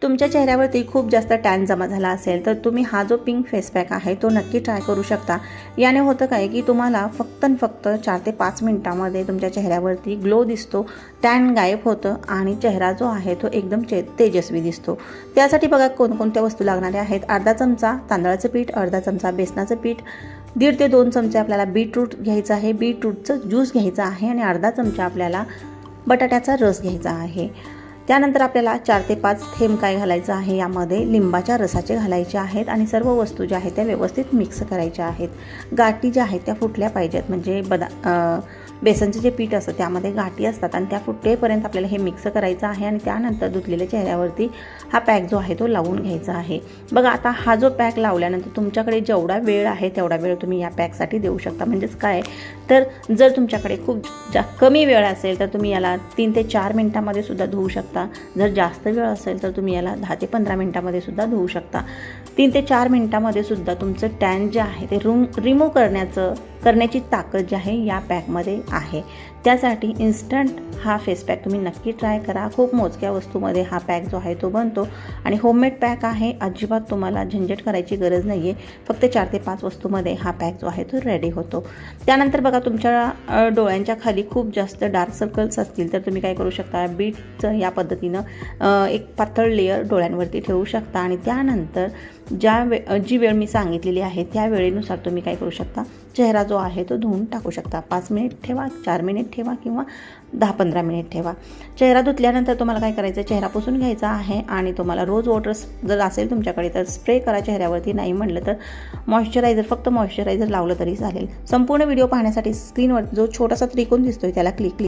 तुमच्या चेहऱ्यावरती खूप जास्त टॅन जमा झाला असेल तर तुम्ही हा जो पिंक फेस पॅक आहे तो नक्की ट्राय करू शकता। याने होतं काय की तुम्हाला फक्त 4 ते 5 मिनिटांमध्ये तुमच्या चेहऱ्यावरती ग्लो दिसतो, टॅन गायब होतं आणि चेहरा जो आहे तो एकदम तेजस्वी दिसतो। त्यासाठी बघा कोणकोणत्या वस्तू लागणाऱ्या आहेत। अर्धा चमचा तांदळाचं पीठ, अर्धा चमचा बेसनाचं पीठ, 1.5 ते 2 चमचे आपल्याला बीटरूट घ्यायचं आहे, बीटरूटचं ज्यूस घ्यायचं आहे आणि अर्धा चमचा आपल्याला बटाट्याचा रस घ्यायचा आहे। त्यानंतर आपल्याला 4 ते 5 थेंब काय घालायचं आहे, यामध्ये लिंबाच्या रसाचे घालायचे आहेत आणि सर्व वस्तू ज्या आहेत त्या व्यवस्थित मिक्स करायच्या आहेत। गाठी ज्या आहेत त्या फुटल्या पाहिजेत, म्हणजे बेसनचे जे पीठ असतं त्यामध्ये गाठी असतात आणि त्या फुटेपर्यंत आपल्याला हे मिक्स करायचं आहे आणि त्यानंतर धुतलेल्या चेहऱ्यावरती हा पॅक जो आहे तो लावून घ्यायचा आहे। बघा आता हा जो पॅक लावल्यानंतर तुमच्याकडे जेवढा वेळ आहे तेवढा वेळ तुम्ही या पॅकसाठी देऊ शकता। म्हणजेच काय तर जर तुमच्याकडे खूप कमी वेळ असेल तर तुम्ही याला 3 ते 4 मिनिटांमध्ये सुद्धा धुवू शकता। जर जास्त वेळ असेल तर तुम्ही याला 10 ते 15 मिनिटांमध्ये सुद्धा धुवू शकता। 3 ते 4 मिनिटांमध्ये सुद्धा तुमचं टॅन जे आहे ते रिमूव्ह करण्याची ताकद जी आहे या पॅकमध्ये आहे। त्यासाठी इन्स्टंट हा फेस पॅक तुम्ही नक्की ट्राय करा। खूप मोजक्या वस्तूमध्ये हा पॅक जो आहे तो बनतो आणि होममेड पॅक आहे। अजिबात तुम्हाला झंझट करायची गरज नाही आहे। फक्त 4 ते 5 वस्तूमध्ये हा पॅक जो आहे तो रेडी होतो। त्यानंतर बघा तुमच्या डोळ्यांच्या खाली खूप जास्त डार्क सर्कल्स असतील तर तुम्ही काय करू शकता, बीटचं या पद्धतीनं एक पातळ लेयर डोळ्यांवरती ठेवू शकता आणि त्यानंतर जी वेळ मी सांगितलेली आहे त्या वेळेनुसार तुम्ही काय करू शकता, चेहरा जो आहे तो धुवून टाकू शकता। 5 मिनिट ठेवा, 4 मिनिट ठेवा किंवा 10-15 मिनिट ठेवा। चेहरा धुतल्यानंतर तुम्हाला काय करायचं, चेहरा पुसून घ्यायचा आहे आणि तुम्हाला रोज वॉटर जर असेल तुमच्याकडे तर स्प्रे करा चेहऱ्यावरती, नाही म्हटलं तर मॉइश्चरायझर, फक्त मॉइश्चरायझर लावलं तरी चालेल। संपूर्ण व्हिडिओ पाहण्यासाठी स्क्रीनवर जो छोटासा त्रिकोण दिसतोय त्याला क्लिक